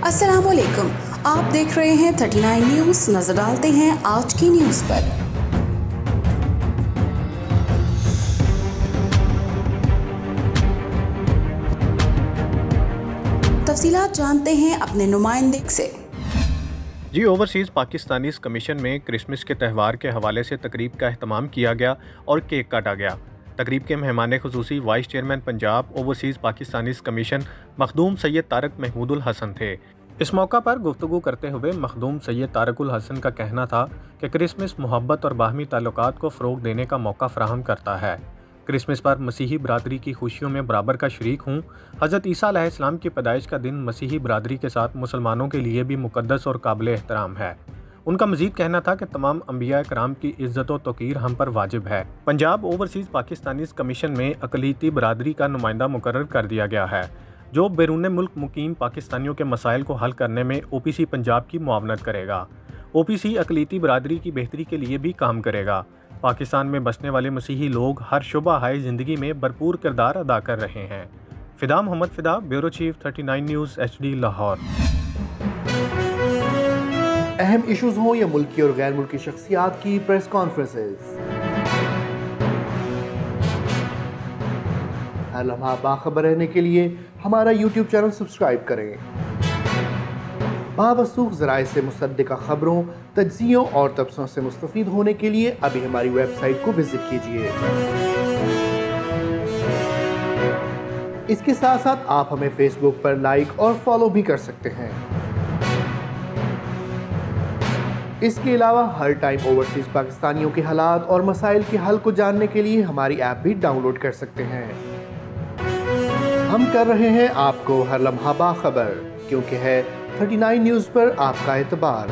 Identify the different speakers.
Speaker 1: अस्सलामुअलैकुम, आप देख रहे हैं 39 न्यूज़। नजर डालते हैं आज की न्यूज़ पर। तफसीलात जानते हैं अपने नुमाइंदे से।
Speaker 2: जी, ओवरसीज़ पाकिस्तानीज़ कमीशन में क्रिसमस के त्यौहार के हवाले से तकरीब का अहतमाम किया गया और केक काटा गया। तकरीब के मेहमान खुसूसी vice chairman Punjab overseas Pakistanis commission Makhdoom Syed Tariq Mahmoodul Hassan थे। इस मौका पर गुफ्तगू करते हुए मखदूम सैयद तारकुल हसन का कहना था कि क्रिसमस मोहब्बत और बाहमी ताल्लुकात को फ़रोग़ देने का मौका फ़राहम करता है। क्रिसमस पर मसीही बरादरी की खुशियों में बराबर का शरीक हूँ। हज़रत ईसा अलैहिस्सलाम की पैदाइश का दिन मसीही बरादरी के साथ मुसलमानों के लिए भी मुक़द्दस और काबिल एहतराम है। उनका मज़ीद कहना था कि तमाम अंबिया कराम की इज़्ज़त व तौक़ीर हम पर वाजिब है। पंजाब ओवरसीज़ पाकिस्तानीज़ कमीशन में अक़लीती बरादरी का नुमाइंदा मुकर्रर कर दिया गया है, जो बैरून मुल्क मुकीम पाकिस्तानियों के मसाइल को हल करने में OPC पंजाब की मुआवनत करेगा। OPC अक़लीती बरादरी की बेहतरी के लिए भी काम करेगा। पाकिस्तान में बसने वाले मसीही लोग हर शुबा हाय ज़िंदगी में भरपूर किरदार अदा कर रहे हैं। Fida Mohammad Fida, bureau chief 39 news HD Lahore.
Speaker 3: अहम इशूज़ हों या मुल्की और गैर मुल्की शख्सियात की प्रेस कॉन्फ्रेंसेस, हर लम्हा बाखबर रहने के लिए हमारा YouTube चैनल सब्सक्राइब करें। बावसूख ज़राए से मुसद्दिक़ा खबरों, तज्ज़ियों और तबसरों से मुस्तफ़ीद होने के लिए अभी हमारी वेबसाइट को विजिट कीजिए। इसके साथ साथ आप हमें फेसबुक पर लाइक और फॉलो भी कर सकते हैं। इसके अलावा हर टाइम ओवरसीज़ पाकिस्तानियों के हालात और मसाइल के हल को जानने के लिए हमारी ऐप भी डाउनलोड कर सकते हैं। हम कर रहे हैं आपको हर लम्हा बाखबर, क्योंकि है 39 न्यूज़ पर आपका एतबार।